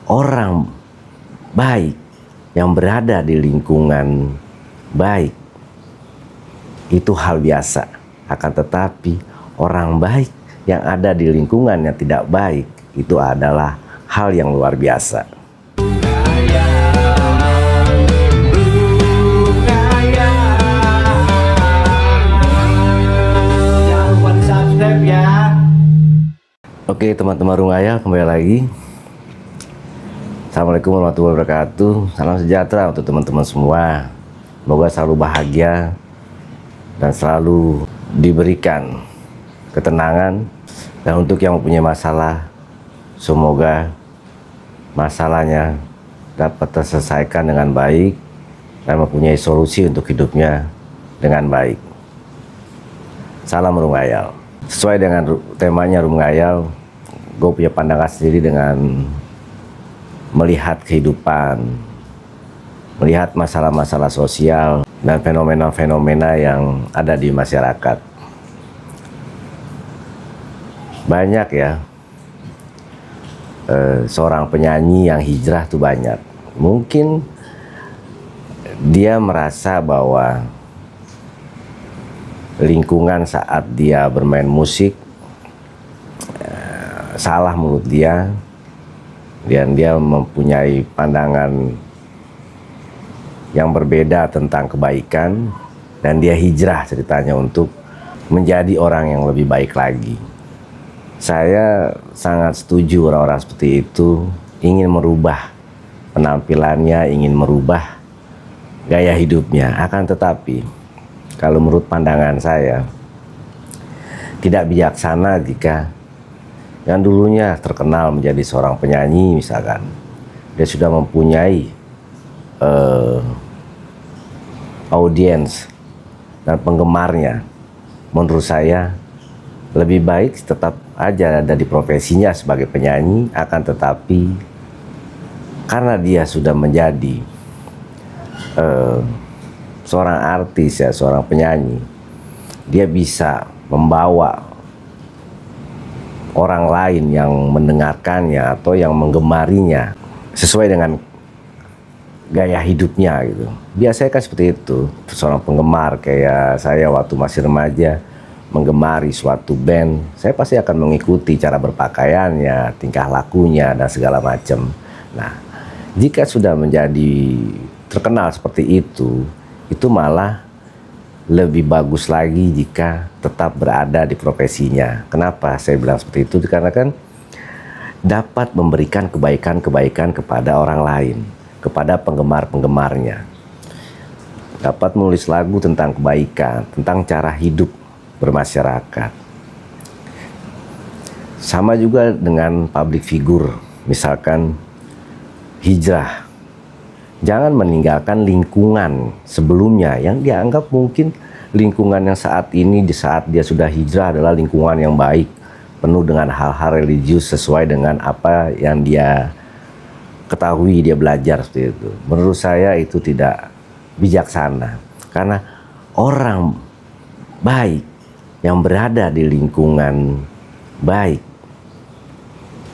orang baik yang berada di lingkungan baik itu hal biasa. Akan tetapi orang baik yang ada di lingkungan yang tidak baik itu adalah hal yang luar biasa. Jangan lupa di subscribe ya. Oke teman-teman Rungayal, kembali lagi. Assalamualaikum warahmatullahi wabarakatuh. Salam sejahtera untuk teman-teman semua. Semoga selalu bahagia dan selalu diberikan ketenangan. Dan untuk yang mempunyai masalah, semoga masalahnya dapat terselesaikan dengan baik dan mempunyai solusi untuk hidupnya dengan baik. Salam Rungayal. Sesuai dengan temanya Rungayal, gue punya pandangan sendiri dengan melihat kehidupan, melihat masalah-masalah sosial dan fenomena-fenomena yang ada di masyarakat. Banyak ya, seorang penyanyi yang hijrah tuh banyak. Mungkin dia merasa bahwa lingkungan saat dia bermain musik salah menurut dia, dan dia mempunyai pandangan yang berbeda tentang kebaikan, dan dia hijrah ceritanya untuk menjadi orang yang lebih baik lagi. Saya sangat setuju orang-orang seperti itu ingin merubah penampilannya, ingin merubah gaya hidupnya. Akan tetapi kalau menurut pandangan saya tidak bijaksana jika yang dulunya terkenal menjadi seorang penyanyi, misalkan dia sudah mempunyai audiens dan penggemarnya, menurut saya lebih baik tetap aja ada di profesinya sebagai penyanyi. Akan tetapi karena dia sudah menjadi seorang artis ya, seorang penyanyi, dia bisa membawa orang lain yang mendengarkannya atau yang menggemarinya sesuai dengan gaya hidupnya gitu. Biasanya kan seperti itu, seorang penggemar kayak saya waktu masih remaja menggemari suatu band, saya pasti akan mengikuti cara berpakaiannya, tingkah lakunya dan segala macam. Nah, jika sudah menjadi terkenal seperti itu malah lebih bagus lagi jika tetap berada di profesinya. Kenapa saya bilang seperti itu? Karena kan dapat memberikan kebaikan-kebaikan kepada orang lain, kepada penggemar-penggemarnya. Dapat menulis lagu tentang kebaikan, tentang cara hidup bermasyarakat. Sama juga dengan public figure, misalkan hijrah. Jangan meninggalkan lingkungan sebelumnya yang dianggap mungkin lingkungan yang saat ini, di saat dia sudah hijrah, adalah lingkungan yang baik, penuh dengan hal-hal religius sesuai dengan apa yang dia ketahui, dia belajar seperti itu. Menurut saya itu tidak bijaksana, karena orang baik yang berada di lingkungan baik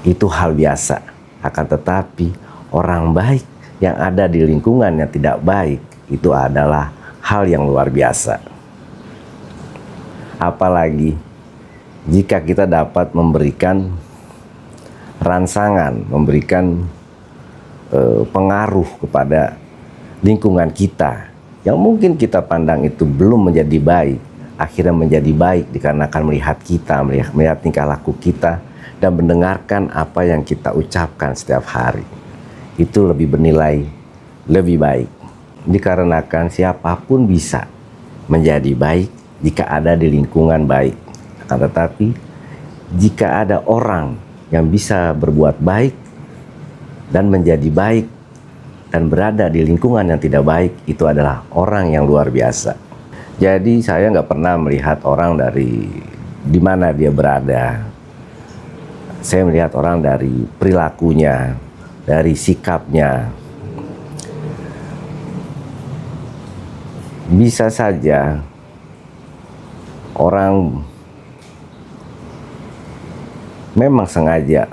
itu hal biasa. Akan tetapi orang baik yang ada di lingkungan yang tidak baik itu adalah hal yang luar biasa. Apalagi jika kita dapat memberikan rangsangan, memberikan pengaruh kepada lingkungan kita yang mungkin kita pandang itu belum menjadi baik, akhirnya menjadi baik dikarenakan melihat kita, melihat tingkah laku kita dan mendengarkan apa yang kita ucapkan setiap hari. Itu lebih bernilai, lebih baik. Dikarenakan siapapun bisa menjadi baik jika ada di lingkungan baik. Akan tetapi jika ada orang yang bisa berbuat baik dan menjadi baik dan berada di lingkungan yang tidak baik, itu adalah orang yang luar biasa. Jadi saya nggak pernah melihat orang dari di mana dia berada. Saya melihat orang dari perilakunya, dari sikapnya. Bisa saja orang memang sengaja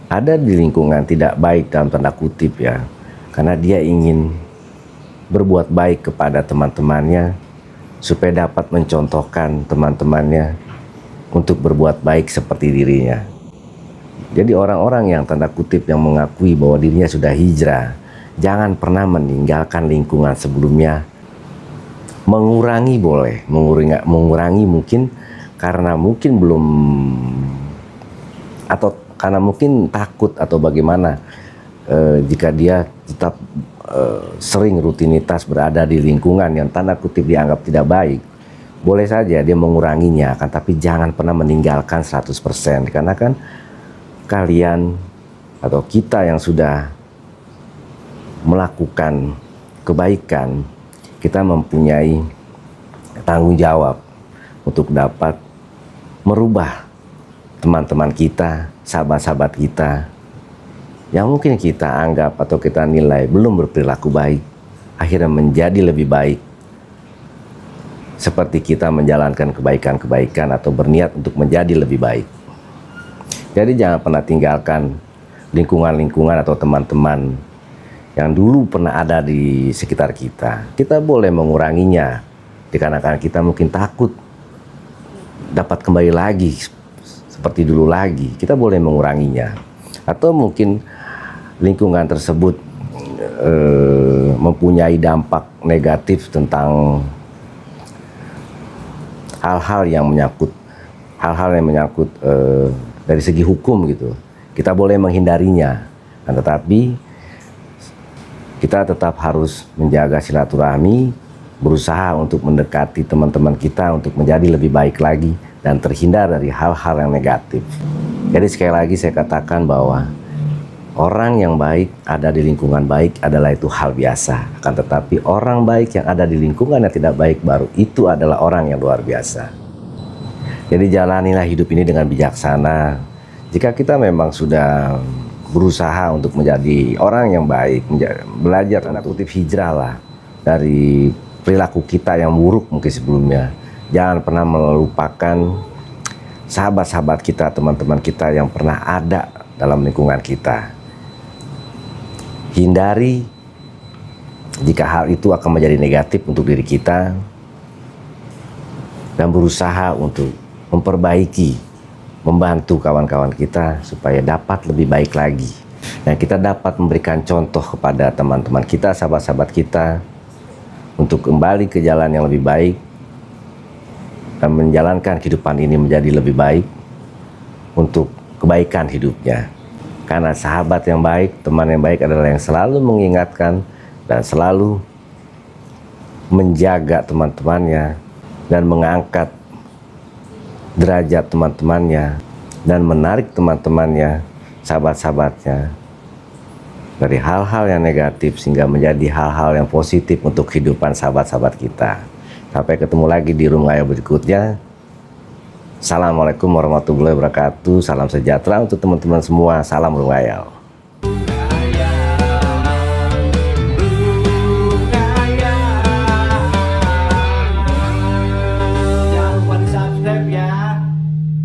ada di lingkungan tidak baik dalam tanda kutip ya, karena dia ingin berbuat baik kepada teman-temannya supaya dapat mencontohkan teman-temannya untuk berbuat baik seperti dirinya. Jadi orang-orang yang tanda kutip yang mengakui bahwa dirinya sudah hijrah, jangan pernah meninggalkan lingkungan sebelumnya. Mengurangi boleh, mengurangi mungkin karena mungkin belum, atau karena mungkin takut atau bagaimana, jika dia tetap sering rutinitas berada di lingkungan yang tanda kutip dianggap tidak baik, boleh saja dia menguranginya, kan, tapi jangan pernah meninggalkan 100%, karena kan kalian atau kita yang sudah melakukan kebaikan, kita mempunyai tanggung jawab untuk dapat merubah teman-teman kita, sahabat-sahabat kita yang mungkin kita anggap atau kita nilai belum berperilaku baik, akhirnya menjadi lebih baik seperti kita menjalankan kebaikan-kebaikan atau berniat untuk menjadi lebih baik. Jadi jangan pernah tinggalkan lingkungan-lingkungan atau teman-teman yang dulu pernah ada di sekitar kita. Kita boleh menguranginya dikarenakan kita mungkin takut dapat kembali lagi seperti dulu lagi. Kita boleh menguranginya. Atau mungkin lingkungan tersebut mempunyai dampak negatif tentang hal-hal yang menyangkut dari segi hukum gitu. Kita boleh menghindarinya, tetapi kita tetap harus menjaga silaturahmi, berusaha untuk mendekati teman-teman kita untuk menjadi lebih baik lagi dan terhindar dari hal-hal yang negatif. Jadi sekali lagi saya katakan bahwa orang yang baik ada di lingkungan baik adalah itu hal biasa. Akan tetapi orang baik yang ada di lingkungan yang tidak baik baru itu adalah orang yang luar biasa. Jadi jalanilah hidup ini dengan bijaksana. Jika kita memang sudah berusaha untuk menjadi orang yang baik, belajar tanda kutip hijrah lah dari perilaku kita yang buruk mungkin sebelumnya. Jangan pernah melupakan sahabat-sahabat kita, teman-teman kita yang pernah ada dalam lingkungan kita. Hindari jika hal itu akan menjadi negatif untuk diri kita dan berusaha untuk memperbaiki, membantu kawan-kawan kita supaya dapat lebih baik lagi. Dan kita dapat memberikan contoh kepada teman-teman kita, sahabat-sahabat kita untuk kembali ke jalan yang lebih baik dan menjalankan kehidupan ini menjadi lebih baik untuk kebaikan hidupnya. Karena sahabat yang baik, teman yang baik adalah yang selalu mengingatkan dan selalu menjaga teman-temannya dan mengangkat derajat teman-temannya dan menarik teman-temannya, sahabat-sahabatnya dari hal-hal yang negatif sehingga menjadi hal-hal yang positif untuk kehidupan sahabat-sahabat kita. Sampai ketemu lagi di Room Ngayal berikutnya. Assalamualaikum warahmatullahi wabarakatuh. Salam sejahtera untuk teman-teman semua. Salam Room Ngayal.